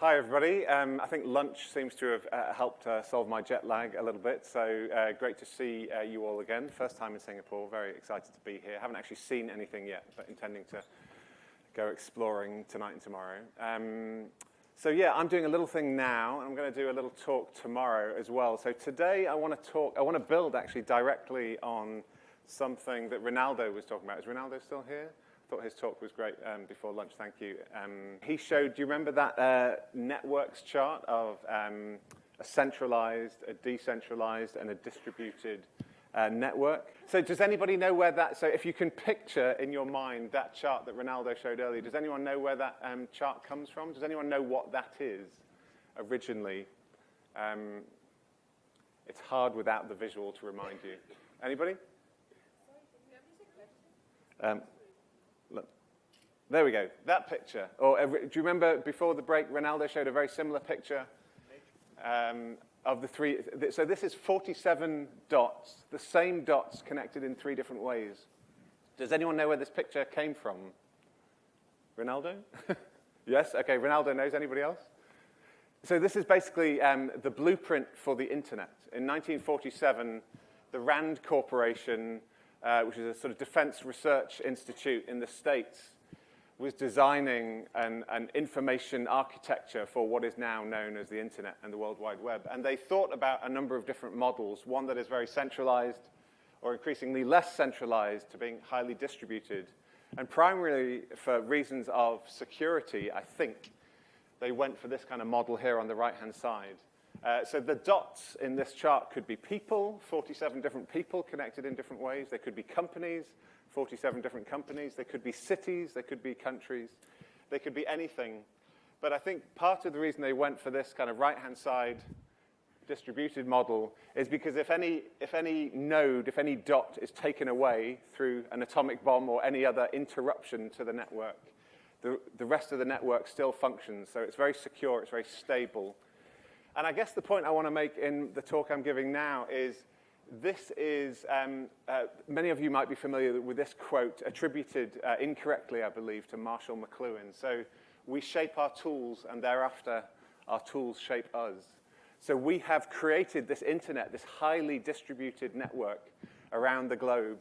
Hi, everybody. I think lunch seems to have helped solve my jet lag a little bit, so great to see you all again. First time in Singapore, very excited to be here. Haven't actually seen anything yet, but intending to go exploring tonight and tomorrow. So yeah, I'm doing a little thing now, and I'm going to do a little talk tomorrow as well. So today I want to build actually directly on something that Ronaldo was talking about. Is Ronaldo still here? I thought his talk was great before lunch, thank you. He showed, do you remember that networks chart of a centralized, a decentralized, and a distributed network? So does anybody know where that, so if you can picture in your mind that chart that Ronaldo showed earlier, does anyone know where that chart comes from? Does anyone know what that is originally? It's hard without the visual to remind you. Anybody? Look, there we go, that picture. Or do you remember before the break, Ronaldo showed a very similar picture of the three. So this is 47 dots, the same dots connected in three different ways. Does anyone know where this picture came from? Ronaldo? Yes? Okay, Ronaldo knows. Anybody else? So this is basically the blueprint for the internet. In 1947, the Rand Corporation, which is a sort of defense research institute in the States, was designing an information architecture for what is now known as the internet and the World Wide Web. And they thought about a number of different models, one that is very centralized or increasingly less centralized to being highly distributed. And primarily for reasons of security, I think, they went for this kind of model here on the right-hand side. So the dots in this chart could be people, 47 different people connected in different ways. They could be companies, 47 different companies. They could be cities. They could be countries. They could be anything. But I think part of the reason they went for this kind of right-hand side distributed model is because if any node, if any dot is taken away through an atomic bomb or any other interruption to the network, the rest of the network still functions. So it's very secure. It's very stable. And I guess the point I want to make in the talk I'm giving now is this is, many of you might be familiar with this quote, attributed incorrectly, I believe, to Marshall McLuhan. So we shape our tools, and thereafter our tools shape us. So we have created this internet, this highly distributed network around the globe.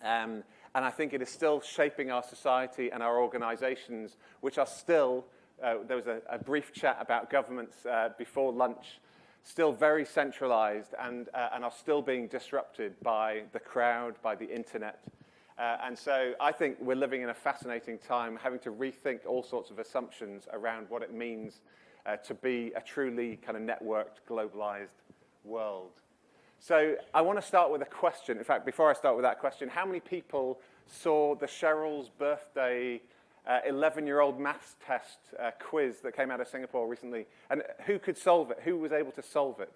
And I think it is still shaping our society and our organizations, which are still there was a brief chat about governments before lunch, still very centralized and are still being disrupted by the crowd, by the internet. And so I think we're living in a fascinating time, having to rethink all sorts of assumptions around what it means to be a truly kind of networked, globalized world. So I want to start with a question. In fact, before I start with that question, how many people saw the Cheryl's birthday 11-year-old maths test quiz that came out of Singapore recently? And who could solve it? Who was able to solve it?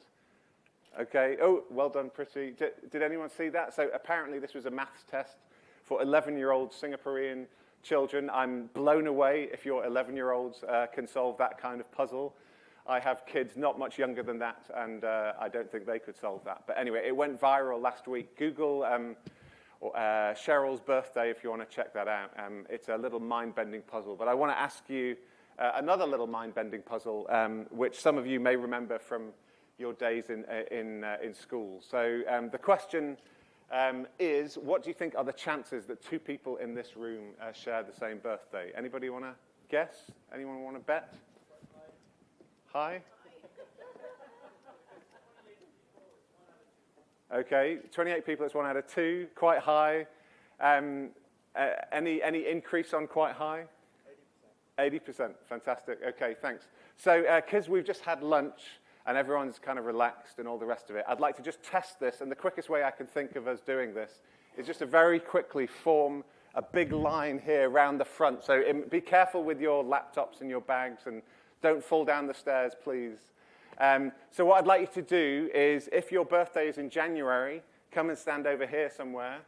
Okay. Oh, well done, Priti. Did anyone see that? So apparently this was a maths test for 11-year-old Singaporean children. I'm blown away if your 11-year-olds can solve that kind of puzzle. I have kids not much younger than that, and I don't think they could solve that. But anyway, it went viral last week. Google Cheryl's birthday, if you want to check that out. It's a little mind-bending puzzle. But I want to ask you another little mind-bending puzzle, which some of you may remember from your days in school. So the question is, what do you think are the chances that two people in this room share the same birthday? Anybody want to guess? Anyone want to bet? Hi? Okay, 28 people, it's 1 out of 2, quite high. Any increase on quite high? 80%. 80%, fantastic. Okay, thanks. So, because we've just had lunch and everyone's kind of relaxed and all the rest of it, I'd like to just test this, and the quickest way I can think of us doing this is just to very quickly form a big line here around the front. So be careful with your laptops and your bags, and don't fall down the stairs, please. So what I'd like you to do is, if your birthday is in January, come and stand over here somewhere.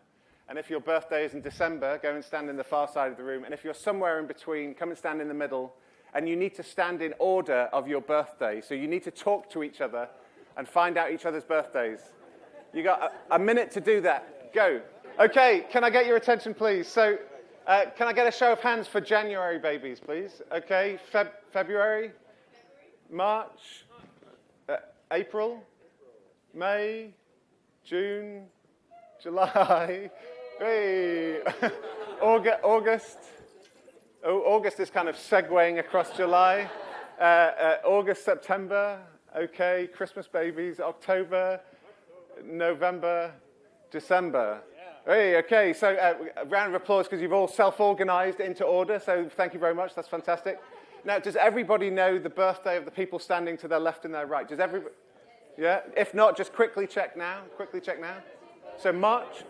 And if your birthday is in December, go and stand in the far side of the room. And if you're somewhere in between, come and stand in the middle. And you need to stand in order of your birthday. So you need to talk to each other and find out each other's birthdays. You got a minute to do that. Go. Okay, can I get your attention, please? So can I get a show of hands for January babies, please? Okay, February? March, April, May, June, July, hey. August. Oh, August is kind of segueing across July. August, September, okay. Christmas babies, October, November, December. Hey, okay, so a round of applause because you've all self-organized into order, so thank you very much, that's fantastic. Now, does everybody know the birthday of the people standing to their left and their right? Does everybody? Yeah? If not, just quickly check now. Quickly check now. So March,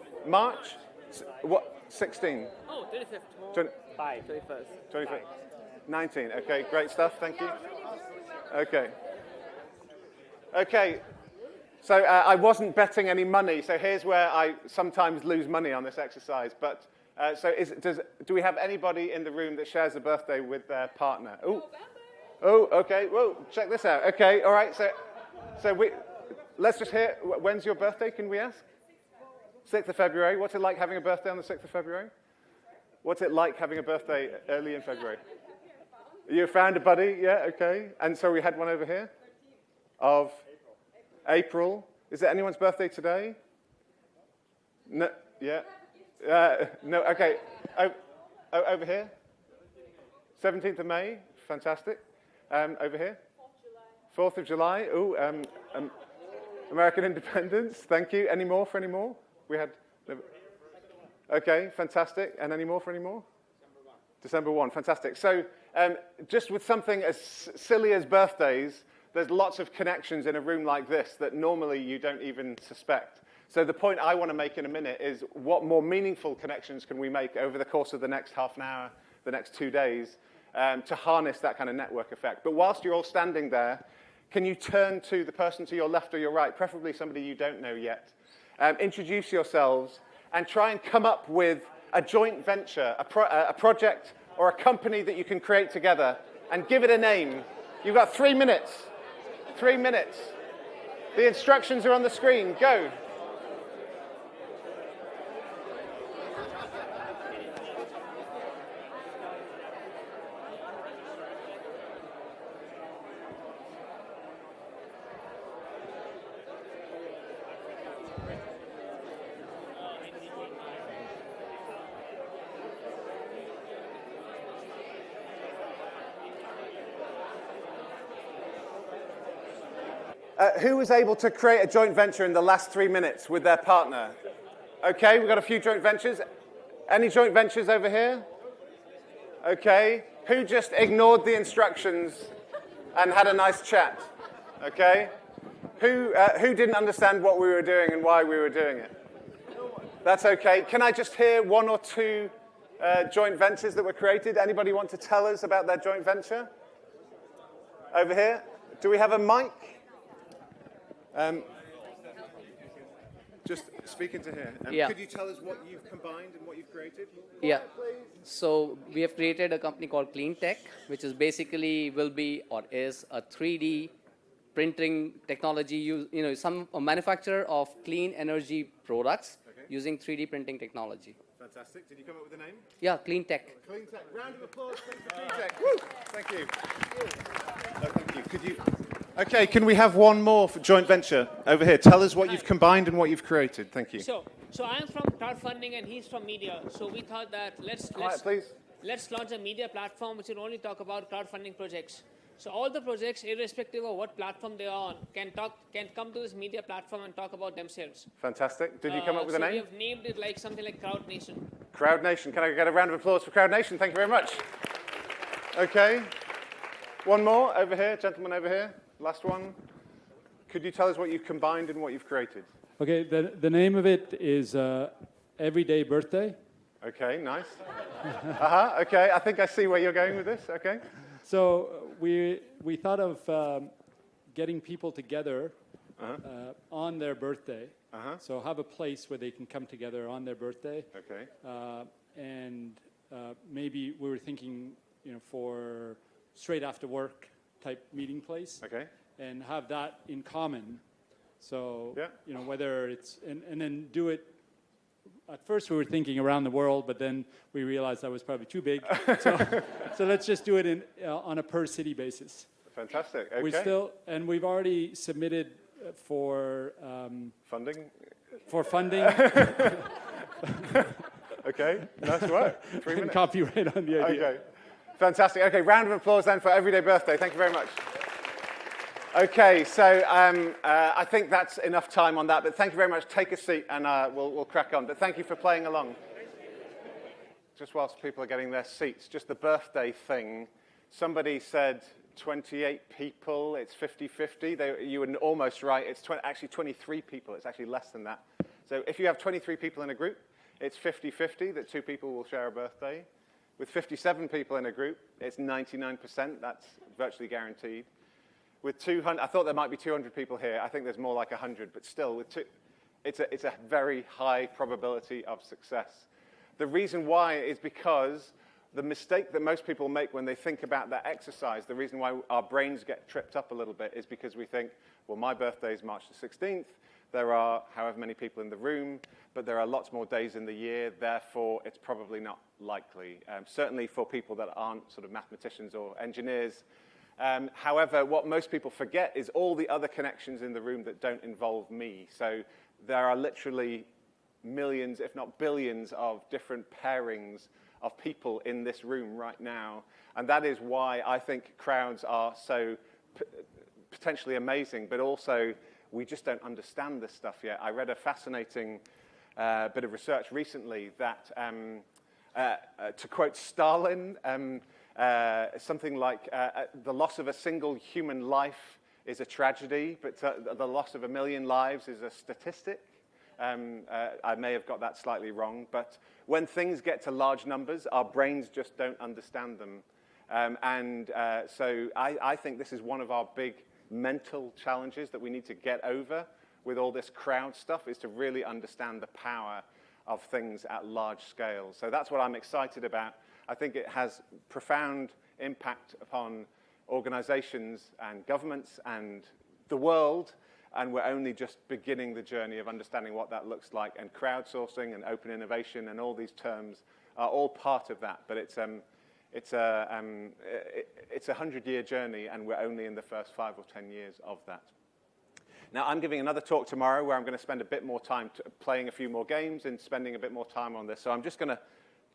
what? 16? Oh, 25th. 5. 21st. 25th. 19. Okay, great stuff. Thank you. Okay. Okay. So I wasn't betting any money. So here's where I sometimes lose money on this exercise. But do we have anybody in the room that shares a birthday with their partner? Oh, okay. Whoa, check this out. Okay, all right. So let's just hear. When's your birthday? Can we ask? 6th of February. What's it like having a birthday on the 6th of February? What's it like having a birthday early in February? You found a buddy? Yeah, okay. And so we had one over here of April. Is it anyone's birthday today? No, yeah. No, okay. Over here? 17th of May. Fantastic. Over here? 4th of July. Oh, American independence. Thank you. Any more for any more? We had. Okay, fantastic. And any more for any more? December 1. Fantastic. So just with something as silly as birthdays, there's lots of connections in a room like this that normally you don't even suspect. So the point I want to make in a minute is what more meaningful connections can we make over the course of the next half an hour, the next 2 days, to harness that kind of network effect. But whilst you're all standing there, can you turn to the person to your left or your right, preferably somebody you don't know yet, introduce yourselves, and try and come up with a joint venture, a project or a company that you can create together, and give it a name. You've got 3 minutes. 3 minutes. The instructions are on the screen. Go. Who was able to create a joint venture in the last 3 minutes with their partner? Okay, we've got a few joint ventures. Any joint ventures over here? Okay. Who just ignored the instructions and had a nice chat? Okay. Who didn't understand what we were doing and why we were doing it? That's okay. Can I just hear 1 or 2 joint ventures that were created? Anybody want to tell us about their joint venture? Over here. Do we have a mic? Just speaking to here. Yeah. Could you tell us what you've combined and what you've created? Yeah. So we have created a company called Clean Tech, which is basically will be or is a 3D printing technology. A manufacturer of clean energy products using 3D printing technology. Fantastic. Did you come up with a name? Yeah, Clean Tech. Clean Tech. Round of applause for Clean Tech. Woo! Thank you. Thank you. Could you? Okay, can we have one more for joint venture over here? Tell us what you've combined and what you've created. Thank you. So I'm from crowdfunding and he's from media. So we thought that let's launch a media platform which will only talk about crowdfunding projects. So all the projects, irrespective of what platform they are on, can come to this media platform and talk about themselves. Fantastic. Did you come up with a name? We have named it like something like Crowd Nation. Crowd Nation. Can I get a round of applause for Crowd Nation? Thank you very much. Okay. One more over here, gentleman over here. Last one. Could you tell us what you've combined and what you've created? Okay, the name of it is Everyday Birthday. Okay, nice. Okay, I think I see where you're going with this. Okay. So we thought of getting people together on their birthday. So have a place where they can come together on their birthday. Okay. And maybe we were thinking, for straight after work type meeting place. Okay. And have that in common. So, yeah. Whether it's, and then do it, at first we were thinking around the world, but then we realized that was probably too big. So let's just do it on a per city basis. Fantastic. Okay. We've already submitted for funding. For funding. Okay, nice work. 3 minutes. Copyright on the idea. Okay, fantastic. Okay, round of applause then for Everyday Birthday. Thank you very much. Okay, so I think that's enough time on that, but thank you very much. Take a seat and we'll crack on. But thank you for playing along. Just whilst people are getting their seats, just the birthday thing. Somebody said 28 people, it's 50-50. You were almost right. It's actually 23 people. It's actually less than that. So if you have 23 people in a group, it's 50-50 that 2 people will share a birthday. With 57 people in a group, it's 99%. That's virtually guaranteed. With 200, I thought there might be 200 people here. I think there's more like 100, but still, it's a very high probability of success. The reason why is because the mistake that most people make when they think about that exercise, the reason why our brains get tripped up a little bit is because we think, well, my birthday is March the 16th. There are however many people in the room, but there are lots more days in the year. Therefore, it's probably not likely, certainly for people that aren't sort of mathematicians or engineers. However, what most people forget is all the other connections in the room that don't involve me. So there are literally millions, if not billions, of different pairings of people in this room right now. And that is why I think crowds are so potentially amazing, but also we just don't understand this stuff yet. I read a fascinating bit of research recently that, to quote Stalin, something like the loss of a single human life is a tragedy, but the loss of 1 million lives is a statistic. I may have got that slightly wrong, but when things get to large numbers, our brains just don't understand them. So I think this is one of our big mental challenges that we need to get over with all this crowd stuff, is to really understand the power of things at large scale. So that's what I'm excited about. I think it has profound impact upon organizations and governments and the world, and we're only just beginning the journey of understanding what that looks like. And crowdsourcing and open innovation and all these terms are all part of that. But it's a 100-year journey, and we're only in the first 5 or 10 years of that. Now, I'm giving another talk tomorrow where I'm going to spend a bit more time playing a few more games and spending a bit more time on this. So I'm just going to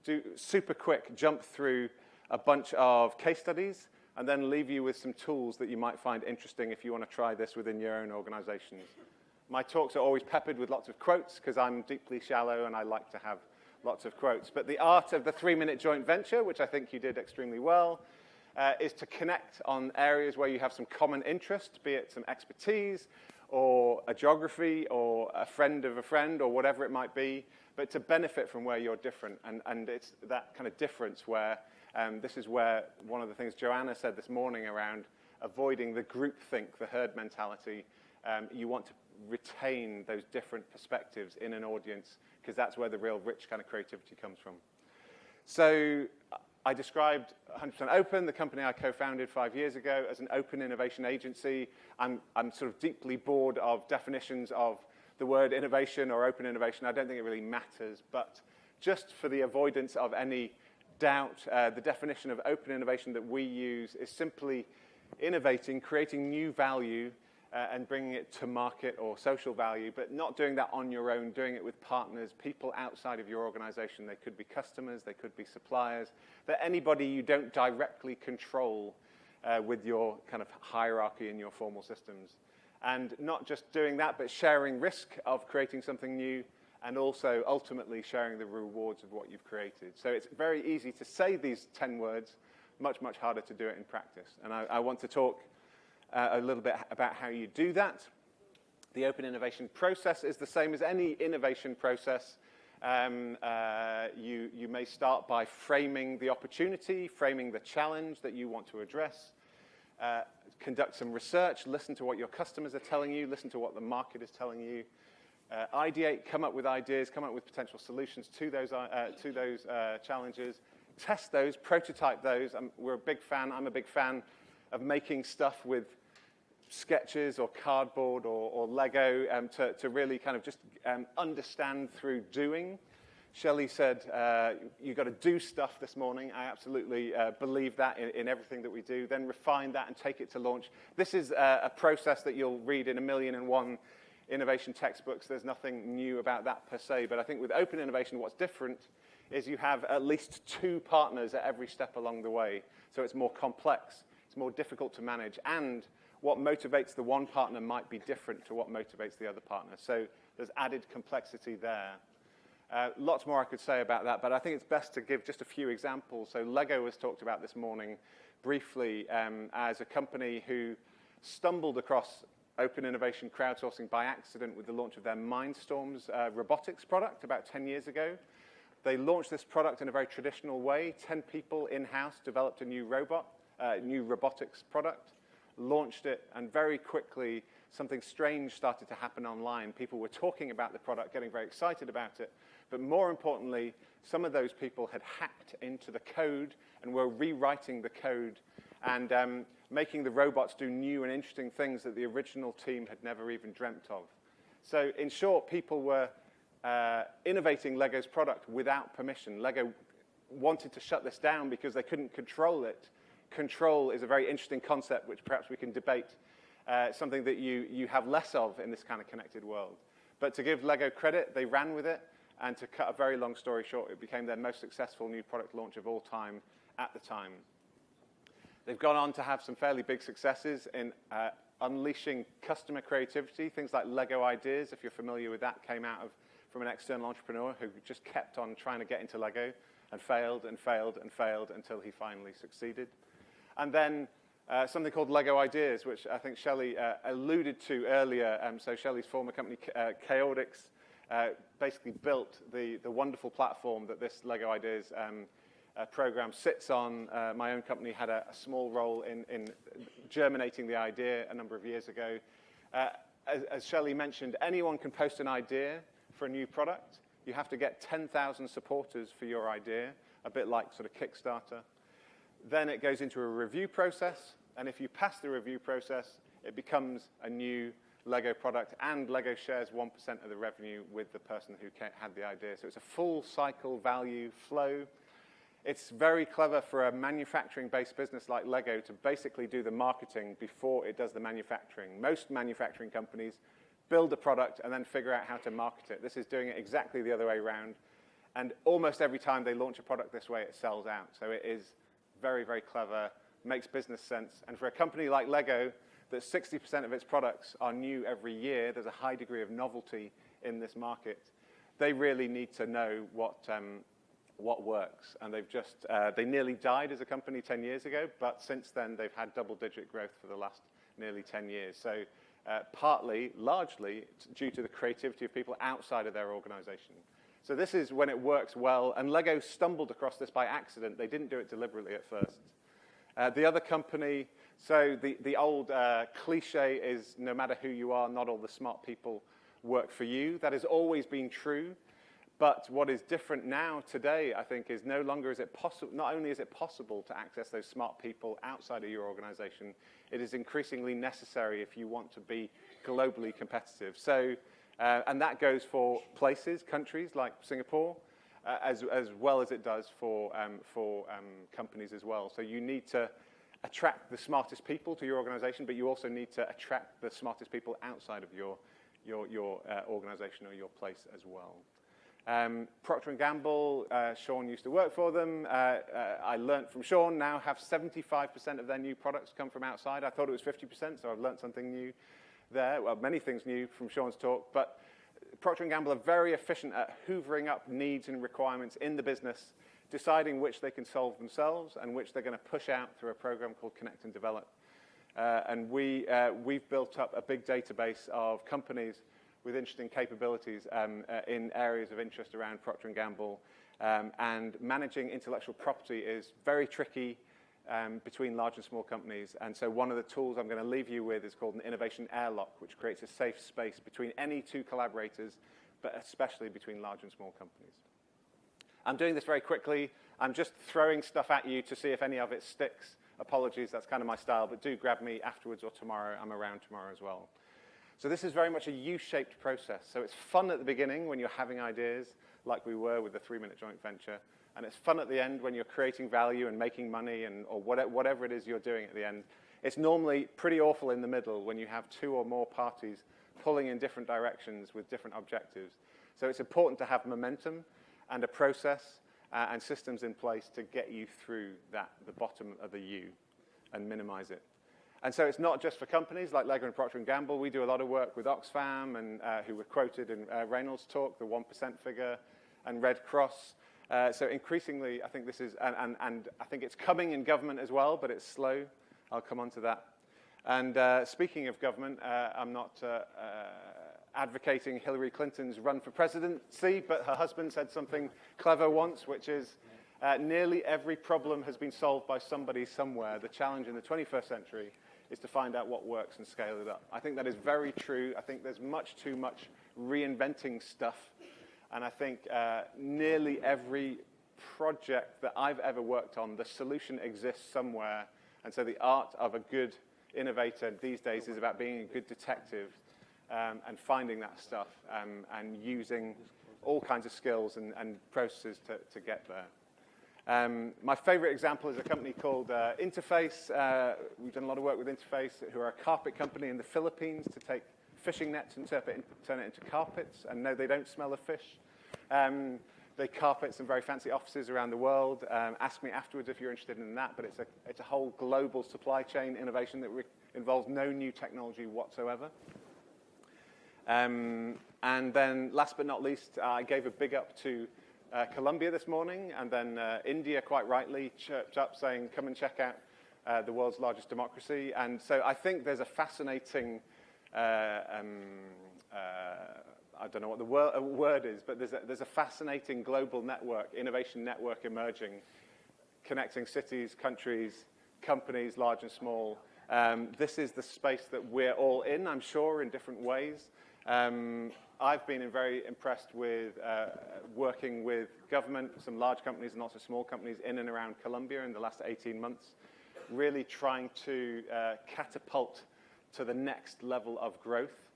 do super quick jump through a bunch of case studies and then leave you with some tools that you might find interesting if you want to try this within your own organizations. My talks are always peppered with lots of quotes because I'm deeply shallow and I like to have lots of quotes. But the art of the 3-minute joint venture, which I think you did extremely well, is to connect on areas where you have some common interest, be it some expertise or a geography or a friend of a friend or whatever it might be, but to benefit from where you're different. And it's that kind of difference where this is where one of the things Joanna said this morning around avoiding the groupthink, the herd mentality. You want to retain those different perspectives in an audience because that's where the real rich kind of creativity comes from. So I described 100% Open, the company I co-founded 5 years ago, as an open innovation agency. I'm sort of deeply bored of definitions of the word innovation or open innovation. I don't think it really matters, but just for the avoidance of any doubt, the definition of open innovation that we use is simply innovating, creating new value, and bringing it to market or social value, but not doing that on your own, doing it with partners, people outside of your organization. They could be customers, they could be suppliers, but anybody you don't directly control with your kind of hierarchy in your formal systems. And not just doing that, but sharing risk of creating something new, and also ultimately sharing the rewards of what you've created. So it's very easy to say these 10 words, much, much harder to do it in practice. And I want to talk a little bit about how you do that. The open innovation process is the same as any innovation process. You may start by framing the opportunity, framing the challenge that you want to address, conduct some research, listen to what your customers are telling you, listen to what the market is telling you, ideate, come up with ideas, come up with potential solutions to those challenges, test those, prototype those. I'm a big fan of making stuff with sketches or cardboard or Lego to really kind of just understand through doing. Shelley said, you've got to do stuff this morning. I absolutely believe that in everything that we do. Then refine that and take it to launch. This is a process that you'll read in 1,000,001 innovation textbooks. There's nothing new about that per se. But I think with open innovation, what's different is you have at least 2 partners at every step along the way. So it's more complex. It's more difficult to manage. And what motivates the one partner might be different to what motivates the other partner. So there's added complexity there. Lots more I could say about that, but I think it's best to give just a few examples. So Lego was talked about this morning briefly as a company who stumbled across open innovation crowdsourcing by accident with the launch of their Mindstorms robotics product about 10 years ago. They launched this product in a very traditional way. 10 people in-house developed a new robotics product, launched it, and very quickly something strange started to happen online. People were talking about the product, getting very excited about it. But more importantly, some of those people had hacked into the code and were rewriting the code and making the robots do new and interesting things that the original team had never even dreamt of. So in short, people were innovating Lego's product without permission. Lego wanted to shut this down because they couldn't control it. Control is a very interesting concept, which perhaps we can debate, something that you have less of in this kind of connected world. But to give Lego credit, they ran with it. And to cut a very long story short, it became their most successful new product launch of all time at the time. They've gone on to have some fairly big successes in unleashing customer creativity. Things like Lego Ideas, if you're familiar with that, came out from an external entrepreneur who just kept on trying to get into Lego and failed and failed and failed until he finally succeeded. And then something called Lego Ideas, which I think Shelley alluded to earlier. So Shelley's former company, Chaotix, basically built the wonderful platform that this Lego Ideas program sits on. My own company had a small role in germinating the idea a number of years ago. As Shelley mentioned, anyone can post an idea for a new product. You have to get 10,000 supporters for your idea, a bit like sort of Kickstarter. Then it goes into a review process, and if you pass the review process, it becomes a new Lego product, and Lego shares 1% of the revenue with the person who had the idea. So it's a full cycle value flow. It's very clever for a manufacturing-based business like Lego to basically do the marketing before it does the manufacturing. Most manufacturing companies build a product and then figure out how to market it. This is doing it exactly the other way around. And almost every time they launch a product this way, it sells out. So it is very, very clever, makes business sense. And for a company like Lego, that 60% of its products are new every year, there's a high degree of novelty in this market, they really need to know what works. And they nearly died as a company 10 years ago, but since then they've had double-digit growth for the last nearly 10 years. So partly, largely, due to the creativity of people outside of their organization. So this is when it works well, and Lego stumbled across this by accident. They didn't do it deliberately at first. The other company, so the old cliche is no matter who you are, not all the smart people work for you. That has always been true. But what is different now today, I think, is no longer is it possible, not only is it possible to access those smart people outside of your organization, it is increasingly necessary if you want to be globally competitive. So, and that goes for places, countries like Singapore, as well as it does for companies as well. So you need to attract the smartest people to your organization, but you also need to attract the smartest people outside of your organization or your place as well. Procter & Gamble, Sean used to work for them. I learned from Sean, now have 75% of their new products come from outside. I thought it was 50%, so I've learned something new there. Well, many things new from Sean's talk, but Procter & Gamble are very efficient at hoovering up needs and requirements in the business, deciding which they can solve themselves and which they're going to push out through a program called Connect and Develop. And we've built up a big database of companies with interesting capabilities in areas of interest around Procter & Gamble. And managing intellectual property is very tricky between large and small companies. And so one of the tools I'm going to leave you with is called an innovation airlock, which creates a safe space between any two collaborators, but especially between large and small companies. I'm doing this very quickly. I'm just throwing stuff at you to see if any of it sticks. Apologies, that's kind of my style, but do grab me afterwards or tomorrow. I'm around tomorrow as well. So this is very much a U-shaped process. So it's fun at the beginning when you're having ideas. like we were with the 3-minute joint venture. And it's fun at the end when you're creating value and making money or whatever it is you're doing at the end. It's normally pretty awful in the middle when you have 2 or more parties pulling in different directions with different objectives. So it's important to have momentum and a process and systems in place to get you through the bottom of the U and minimize it. And so it's not just for companies like Legger and Procter & Gamble. We do a lot of work with Oxfam, and who were quoted in Reynolds' talk, the 1% figure, and Red Cross. So increasingly, I think this is, and I think it's coming in government as well, but it's slow. I'll come on to that. And speaking of government, I'm not advocating Hillary Clinton's run for presidency, but her husband said something clever once, which is nearly every problem has been solved by somebody somewhere. The challenge in the 21st century is to find out what works and scale it up. I think that is very true. I think there's much too much reinventing stuff. And I think nearly every project that I've ever worked on, the solution exists somewhere. And so the art of a good innovator these days is about being a good detective and finding that stuff and using all kinds of skills and processes to get there. My favorite example is a company called Interface. We've done a lot of work with Interface, who are a carpet company in the Philippines, to take fishing nets and turn it into carpets. And no, they don't smell of fish. They carpet some very fancy offices around the world. Ask me afterwards if you're interested in that, but it's a whole global supply chain innovation that involves no new technology whatsoever. And then last but not least, I gave a big up to Colombia this morning, and then India, quite rightly, chirped up saying, come and check out the world's largest democracy. And so I think there's a fascinating, I don't know what the word is, but there's a fascinating global network, innovation network emerging, connecting cities, countries, companies, large and small. This is the space that we're all in, I'm sure, in different ways. I've been very impressed with working with government, some large companies and also small companies in and around Colombia in the last 18 months, really trying to catapult to the next level of growth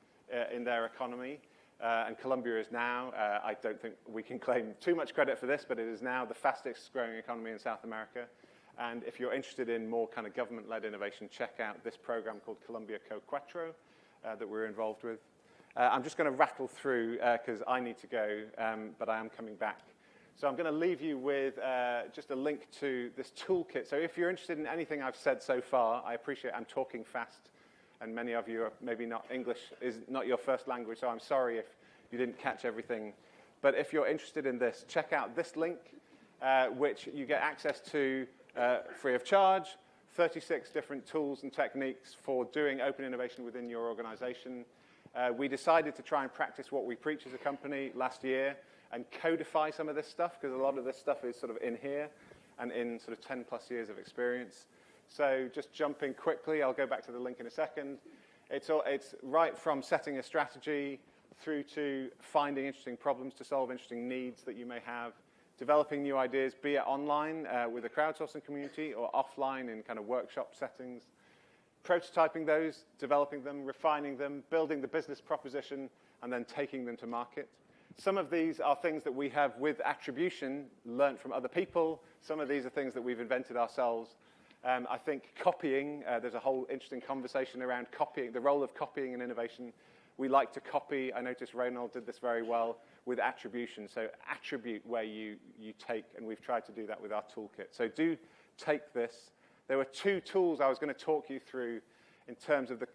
in their economy. And Colombia is now, I don't think we can claim too much credit for this, but it is now the fastest growing economy in South America. And if you're interested in more kind of government-led innovation, check out this program called Colombia Co Cuatro that we're involved with. I'm just going to rattle through because I need to go, but I am coming back. So I'm going to leave you with just a link to this toolkit. So if you're interested in anything I've said so far, I appreciate I'm talking fast, and many of you are maybe not English is not your first language, so I'm sorry if you didn't catch everything. But if you're interested in this, check out this link, which you get access to free of charge, 36 different tools and techniques for doing open innovation within your organization. We decided to try and practice what we preach as a company last year and codify some of this stuff, because a lot of this stuff is sort of in here and in sort of 10 plus years of experience. So just jumping quickly, I'll go back to the link in a second. It's right from setting a strategy through to finding interesting problems to solve interesting needs that you may have, developing new ideas, be it online with a crowdsourcing community or offline in kind of workshop settings, prototyping those, developing them, refining them, building the business proposition, and then taking them to market. Some of these are things that we have, with attribution, learned from other people. Some of these are things that we've invented ourselves. I think copying, there's a whole interesting conversation around copying, the role of copying in innovation. We like to copy. I noticed Roland did this very well with attribution. So attribute where you take, and we've tried to do that with our toolkit. So do take this. There were 2 tools I was going to talk you through in terms of the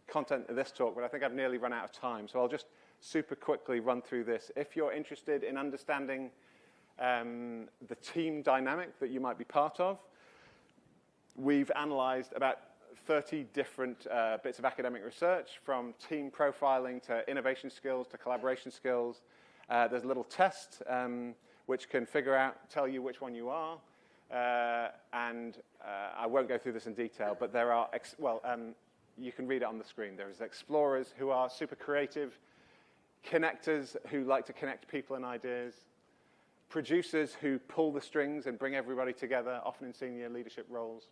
content of this talk, but I think I've nearly run out of time. So I'll just super quickly run through this. If you're interested in understanding the team dynamic that you might be part of, we've analyzed about 30 different bits of academic research, from team profiling to innovation skills to collaboration skills. There's a little test which can tell you which one you are. And I won't go through this in detail, but there are, you can read it on the screen. There's explorers who are super creative, connectors who like to connect people and ideas, producers who pull the strings and bring everybody together, often in senior leadership roles,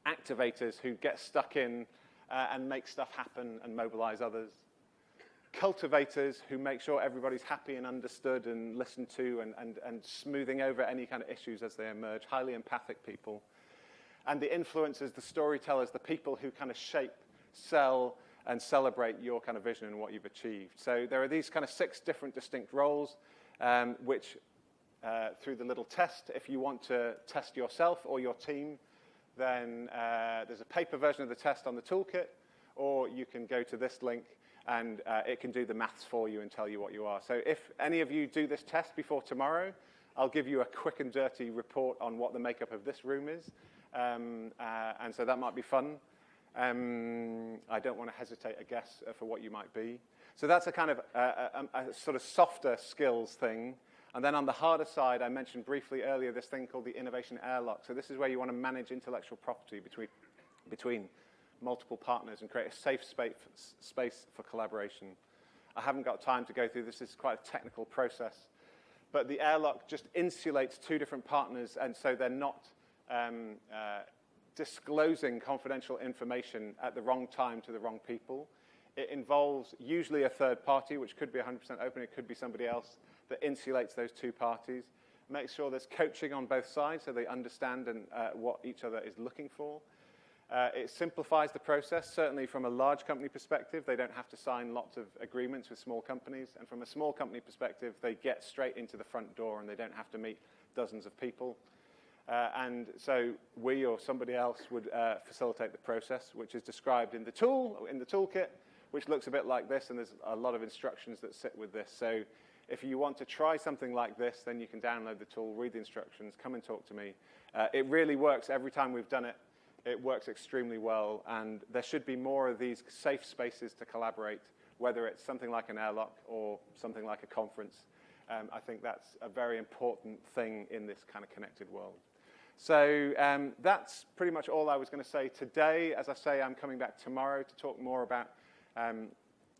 activators who get stuck in and make stuff happen and mobilize others, cultivators who make sure everybody's happy and understood and listened to and smoothing over any kind of issues as they emerge, highly empathic people. And the influencers, the storytellers, the people who kind of shape, sell, and celebrate your kind of vision and what you've achieved. So there are these kind of 6 different distinct roles, which through the little test, if you want to test yourself or your team, then there's a paper version of the test on the toolkit, or you can go to this link and it can do the maths for you and tell you what you are. So if any of you do this test before tomorrow, I'll give you a quick and dirty report on what the makeup of this room is. And so that might be fun. I don't want to hesitate a guess for what you might be. So that's a kind of a sort of softer skills thing. And then on the harder side, I mentioned briefly earlier this thing called the innovation airlock. So this is where you want to manage intellectual property between multiple partners and create a safe space for collaboration. I haven't got time to go through this. It's quite a technical process. But the airlock just insulates 2 different partners, and so they're not disclosing confidential information at the wrong time to the wrong people. It involves usually a third party, which could be 100% open. It could be somebody else that insulates those 2 parties. Make sure there's coaching on both sides so they understand and what each other is looking for. It simplifies the process, certainly from a large company perspective. They don't have to sign lots of agreements with small companies. And from a small company perspective, they get straight into the front door and they don't have to meet dozens of people. And so we or somebody else would facilitate the process, which is described in the toolkit, which looks a bit like this, and there's a lot of instructions that sit with this. So if you want to try something like this, then you can download the tool, read the instructions, come and talk to me. It really works every time we've done it. It works extremely well, and there should be more of these safe spaces to collaborate, whether it's something like an airlock or something like a conference. I think that's a very important thing in this kind of connected world. So that's pretty much all I was going to say today. As I say, I'm coming back tomorrow to talk more about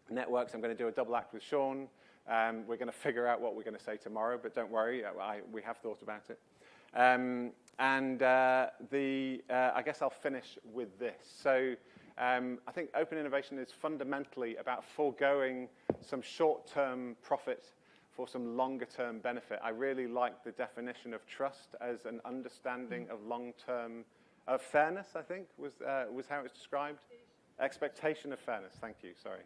networks. I'm going to do a double act with Sean. We're going to figure out what we're going to say tomorrow, but don't worry, we have thought about it. I guess I'll finish with this. So I think open innovation is fundamentally about foregoing some short-term profit for some longer-term benefit. I really like the definition of trust as an understanding of long-term fairness, I think, was how it was described. Expectation of fairness, thank you, sorry.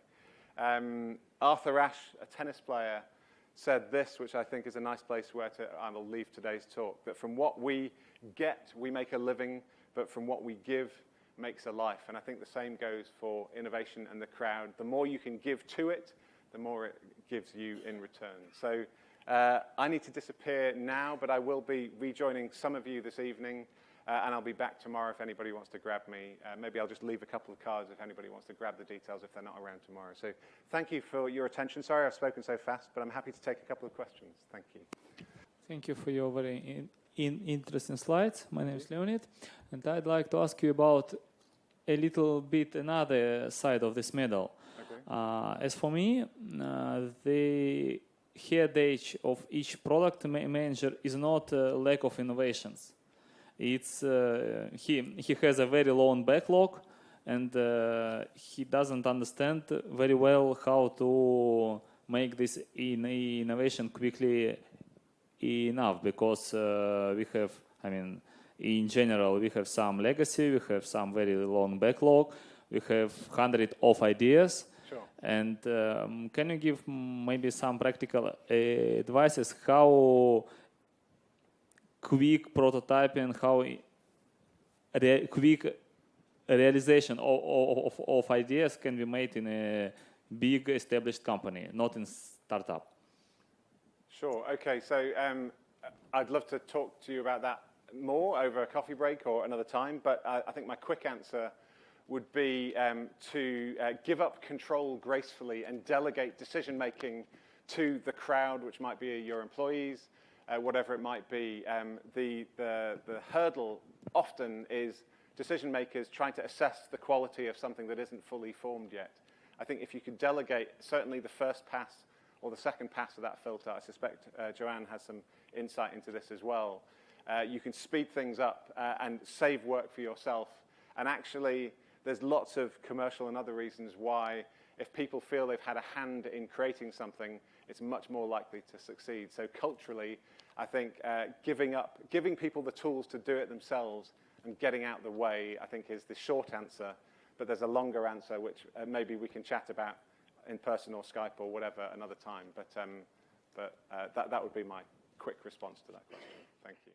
Arthur Ashe, a tennis player, said this, which I think is a nice place where I will leave today's talk, that from what we get, we make a living, but from what we give makes a life. And I think the same goes for innovation and the crowd. The more you can give to it, the more it gives you in return. So I need to disappear now, but I will be rejoining some of you this evening, and I'll be back tomorrow if anybody wants to grab me. Maybe I'll just leave a couple of cards if anybody wants to grab the details if they're not around tomorrow. So thank you for your attention. Sorry I've spoken so fast, but I'm happy to take a couple of questions. Thank you. Thank you for your very interesting slides. My name is Leonid, and I'd like to ask you about a little bit another side of this medal. Okay. As for me, the headache of each product manager is not a lack of innovations. It's he has a very long backlog, and he doesn't understand very well how to make this innovation quickly enough, because we have, I mean, in general, we have some legacy, we have some very long backlog, we have hundreds of ideas. Sure. And can you give maybe some practical advices how quick prototyping, how quick realization of ideas can be made in a big established company, not in startup? Sure. Okay. So I'd love to talk to you about that more over a coffee break or another time. But I think my quick answer would be to give up control gracefully and delegate decision-making to the crowd, which might be your employees, whatever it might be. The hurdle often is decision-makers trying to assess the quality of something that isn't fully formed yet. I think if you could delegate certainly the first pass or the second pass of that filter, I suspect Joanne has some insight into this as well. You can speed things up and save work for yourself. And actually, there's lots of commercial and other reasons why if people feel they've had a hand in creating something, it's much more likely to succeed. So culturally, I think giving people the tools to do it themselves and getting out the way, I think, is the short answer. But there's a longer answer, which maybe we can chat about in person or Skype or whatever another time. But that would be my quick response to that question. Thank you.